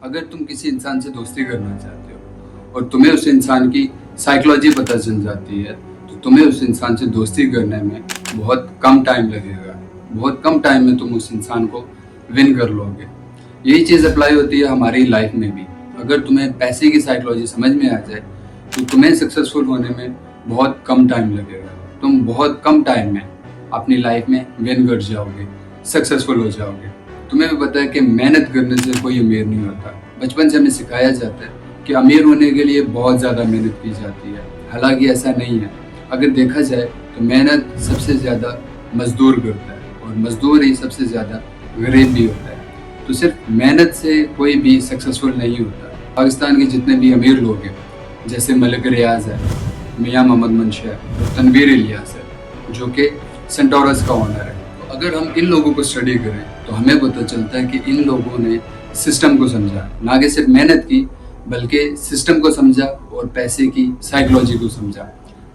अगर तुम किसी इंसान से दोस्ती करना चाहते हो और तुम्हें उस इंसान की साइकोलॉजी पता चल जाती है तो तुम्हें उस इंसान से दोस्ती करने में बहुत कम टाइम लगेगा। बहुत कम टाइम में तुम उस इंसान को विन कर लोगे। यही चीज़ अप्लाई होती है हमारी लाइफ में भी। अगर तुम्हें पैसे की साइकोलॉजी समझ में आ जाए तो तुम्हें सक्सेसफुल होने में बहुत कम टाइम लगेगा। तुम बहुत कम टाइम में अपनी लाइफ में विन कर जाओगे, सक्सेसफुल हो जाओगे। तुम्हें भी पता है कि मेहनत करने से कोई अमीर नहीं होता। बचपन से हमें सिखाया जाता है कि अमीर होने के लिए बहुत ज़्यादा मेहनत की जाती है। हालांकि ऐसा नहीं है। अगर देखा जाए तो मेहनत सबसे ज़्यादा मजदूर करता है और मजदूर ही सबसे ज़्यादा गरीब भी होता है। तो सिर्फ मेहनत से कोई भी सक्सेसफुल नहीं होता। पाकिस्तान के जितने भी अमीर लोग हैं, जैसे मलिक रियाज है, मियाँ मोहम्मद मंशा है और तनवीर इलियास है जो कि सेंटोरस का ओनर है। तो अगर हम इन लोगों को स्टडी करें तो हमें पता चलता है कि इन लोगों ने सिस्टम को समझा, ना कि सिर्फ मेहनत की बल्कि सिस्टम को समझा और पैसे की साइकोलॉजी को समझा।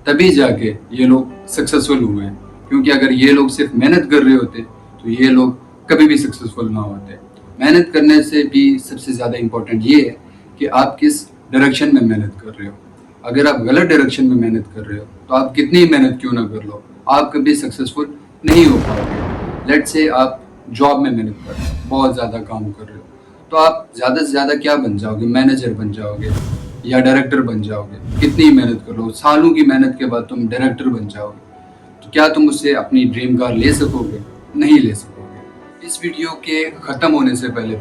तभी जाके ये लोग सक्सेसफुल हुए हैं। क्योंकि अगर ये लोग सिर्फ मेहनत कर रहे होते तो ये लोग कभी भी सक्सेसफुल ना होते। मेहनत करने से भी सबसे ज़्यादा इम्पोर्टेंट ये है कि आप किस डायरेक्शन में मेहनत कर रहे हो। अगर आप गलत डायरेक्शन में मेहनत कर रहे हो तो आप कितनी मेहनत क्यों ना कर लो, आप कभी सक्सेसफुल नहीं हो पाओगे। लेट्स से आप जॉब में मेहनत कर रहे हो, बहुत ज़्यादा काम कर रहे हो, तो आप ज़्यादा से ज़्यादा क्या बन जाओगे, मैनेजर बन जाओगे या डायरेक्टर बन जाओगे। कितनी मेहनत कर लो, सालों की मेहनत के बाद तुम डायरेक्टर बन जाओगे, तो क्या तुम उससे अपनी ड्रीम कार ले सकोगे? नहीं ले सकोगे। इस वीडियो के ख़त्म होने से पहले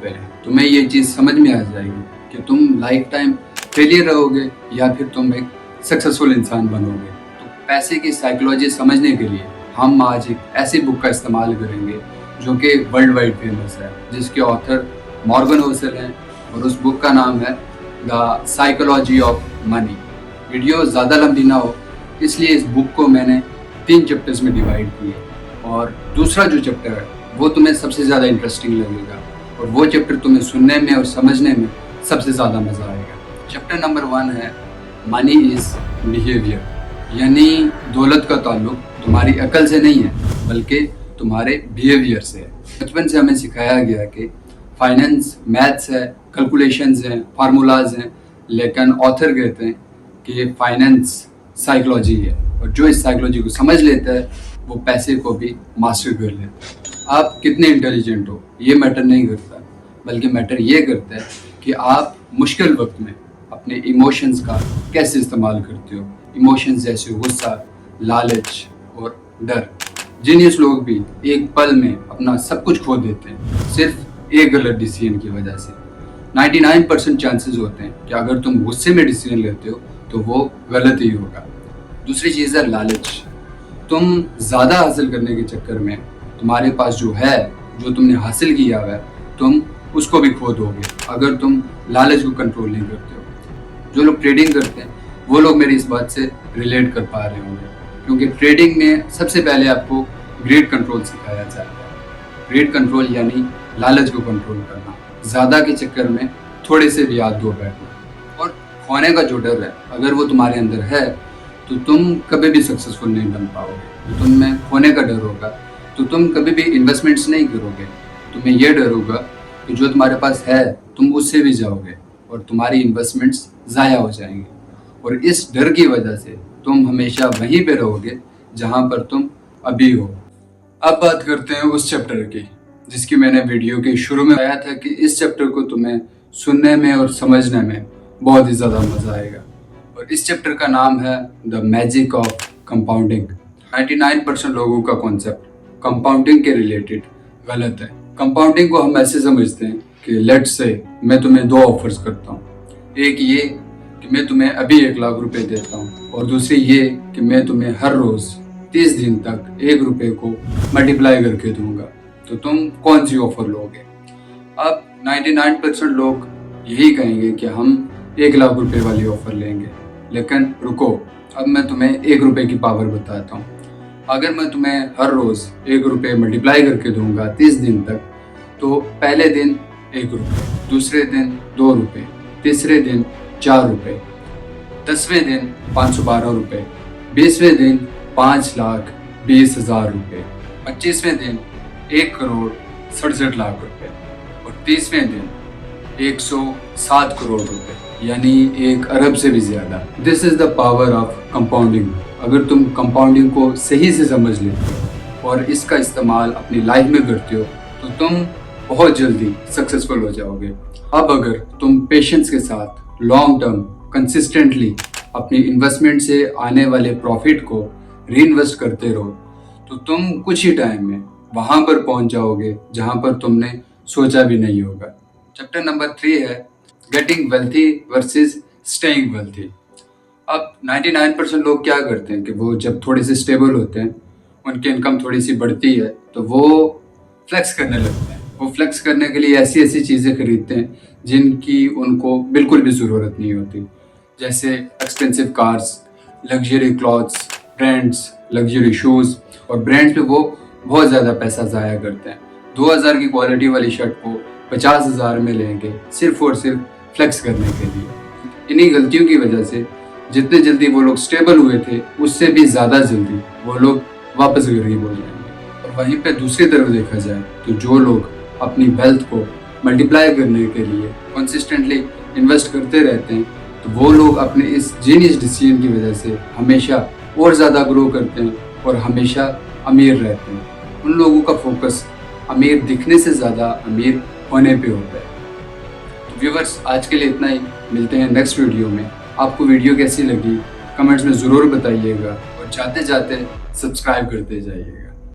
तुम्हें ये चीज़ समझ में आ जाएगी कि तुम लाइफ टाइम फेलियर रहोगे या फिर तुम एक सक्सेसफुल इंसान बनोगे। तो पैसे की साइकोलॉजी समझने के लिए हम आज एक ऐसी बुक का इस्तेमाल करेंगे जो कि वर्ल्ड वाइड फेमस है, जिसके ऑथर मॉर्गन होसल हैं और उस बुक का नाम है the psychology of money. Video ज़्यादा लंबी ना हो इसलिए इस बुक को मैंने 3 चैप्टर्स में डिवाइड किए और दूसरा जो चैप्टर है वो तुम्हें सबसे ज़्यादा इंटरेस्टिंग लगेगा और वो चैप्टर तुम्हें सुनने में और समझने में सबसे ज़्यादा मज़ा आएगा। चैप्टर नंबर 1 है मनी इज़ बिहेवियर, यानी दौलत का ताल्लुक तुम्हारी अकल से नहीं है बल्कि तुम्हारे बिहेवियर से है। बचपन से हमें सिखाया गया कि फाइनेंस मैथ्स है, कैलकुलेशंस हैं, फार्मूलाज हैं, लेकिन ऑथर कहते हैं कि फाइनेंस साइकोलॉजी है और जो इस साइकोलॉजी को समझ लेता है वो पैसे को भी मास्टर कर लेता है। आप कितने इंटेलिजेंट हो ये मैटर नहीं करता, बल्कि मैटर ये करता है कि आप मुश्किल वक्त में अपने इमोशंस का कैसे इस्तेमाल करते हो। इमोशंस जैसे गुस्सा, लालच और डर। जीनियस लोग भी एक पल में अपना सब कुछ खो देते हैं सिर्फ एक गलत डिसीजन की वजह से। 99% चांसेस होते हैं कि अगर तुम गुस्से में डिसीजन लेते हो तो वो गलत ही होगा। दूसरी चीज़ है लालच। तुम ज़्यादा हासिल करने के चक्कर में तुम्हारे पास जो है, जो तुमने हासिल किया है, तुम उसको भी खो दोगे अगर तुम लालच को कंट्रोल नहीं करते हो। जो लोग ट्रेडिंग करते हैं वो लोग मेरी इस बात से रिलेट कर पा रहे होंगे, क्योंकि ट्रेडिंग में सबसे पहले आपको ग्रेड कंट्रोल सिखाया जाता है। ग्रेड कंट्रोल यानी लालच को कंट्रोल करना, ज़्यादा के चक्कर में थोड़े से भी याद दो बैठना। और खोने का जो डर है अगर वो तुम्हारे अंदर है तो तुम कभी भी सक्सेसफुल नहीं बन पाओगे। तो तुम में खोने का डर होगा तो तुम कभी भी इन्वेस्टमेंट्स नहीं करोगे। तुम्हें यह डर होगा कि जो तुम्हारे पास है तुम उससे भी जाओगे और तुम्हारी इन्वेस्टमेंट्स ज़ाया हो जाएंगी। और इस डर की वजह से तुम हमेशा वहीं पे रहोगे जहाँ पर तुम अभी हो। अब बात करते हैं उस चैप्टर की जिसकी मैंने वीडियो के शुरू में बताया था कि इस चैप्टर को तुम्हें सुनने में और समझने में बहुत ही ज़्यादा मज़ा आएगा। और इस चैप्टर का नाम है द मैजिक ऑफ कंपाउंडिंग। 99% लोगों का कॉन्सेप्ट कंपाउंडिंग के रिलेटेड गलत है। कंपाउंडिंग को हम ऐसे समझते हैं कि लेट्स से मैं तुम्हें 2 ऑफर्स करता हूँ। एक ये कि मैं तुम्हें अभी 1 लाख रुपए देता हूँ और दूसरी ये कि मैं तुम्हें हर रोज़ 30 दिन तक 1 रुपये को मल्टीप्लाई करके दूंगा। तो तुम कौन सी ऑफर लोगे? अब 99% लोग यही कहेंगे कि हम 1 लाख रुपए वाली ऑफर लेंगे। लेकिन रुको, अब मैं तुम्हें 1 रुपये की पावर बताता हूँ। अगर मैं तुम्हें हर रोज़ 1 रुपये मल्टीप्लाई करके दूंगा 30 दिन तक, तो पहले दिन 1 रुपये, दूसरे दिन 2 रुपये, तीसरे दिन 4 रुपये, 10वें दिन 512 रुपये, 20वें दिन 5,20,000 रुपये, 25वें दिन 1,67,00,000 रुपये और 30वें दिन 107 करोड़ रुपए, यानी 1 अरब से भी ज्यादा। This is the power of compounding. अगर तुम कंपाउंडिंग को सही से समझ लेते हो और इसका इस्तेमाल अपनी लाइफ में करते हो तो तुम बहुत जल्दी सक्सेसफुल हो जाओगे। अब अगर तुम पेशेंस के साथ लॉन्ग टर्म कंसिस्टेंटली अपनी इन्वेस्टमेंट से आने वाले प्रॉफिट को री इन्वेस्ट करते रहो तो तुम कुछ ही टाइम में वहां पर पहुंच जाओगे जहां पर तुमने सोचा भी नहीं होगा। चैप्टर नंबर 3 है getting wealthy versus staying wealthy. अब 99% लोग क्या करते हैं कि वो जब थोड़े से स्टेबल होते हैं, उनकी इनकम थोड़ी सी बढ़ती है तो वो फ्लेक्स करने लगते हैं। वो फ्लेक्स करने के लिए ऐसी ऐसी चीज़ें खरीदते हैं जिनकी उनको बिल्कुल भी ज़रूरत नहीं होती, जैसे expensive cars, luxury clothes, brands, luxury shoes. और ब्रांड्स पे वो बहुत ज़्यादा पैसा ज़ाया करते हैं। 2000 की क्वालिटी वाली शर्ट को 50,000 में लेंगे सिर्फ और सिर्फ फ्लेक्स करने के लिए। इन्हीं गलतियों की वजह से जितने जल्दी वो लोग स्टेबल हुए थे उससे भी ज़्यादा जल्दी वो लोग वापस गरीब हो जाएंगे। और वहीं पे दूसरी तरफ देखा जाए तो जो लोग अपनी वेल्थ को मल्टीप्लाई करने के लिए कंसिस्टेंटली इन्वेस्ट करते रहते हैं तो वो लोग अपने इस जीनियस डिसीजन की वजह से हमेशा और ज़्यादा ग्रो करते हैं और हमेशा अमीर रहते हैं। उन लोगों का फोकस अमीर दिखने से ज़्यादा अमीर होने पे होता है। तो व्यूवर्स, आज के लिए इतना ही। मिलते हैं नेक्स्ट वीडियो में। आपको वीडियो कैसी लगी कमेंट्स में ज़रूर बताइएगा और जाते जाते सब्सक्राइब करते जाइएगा।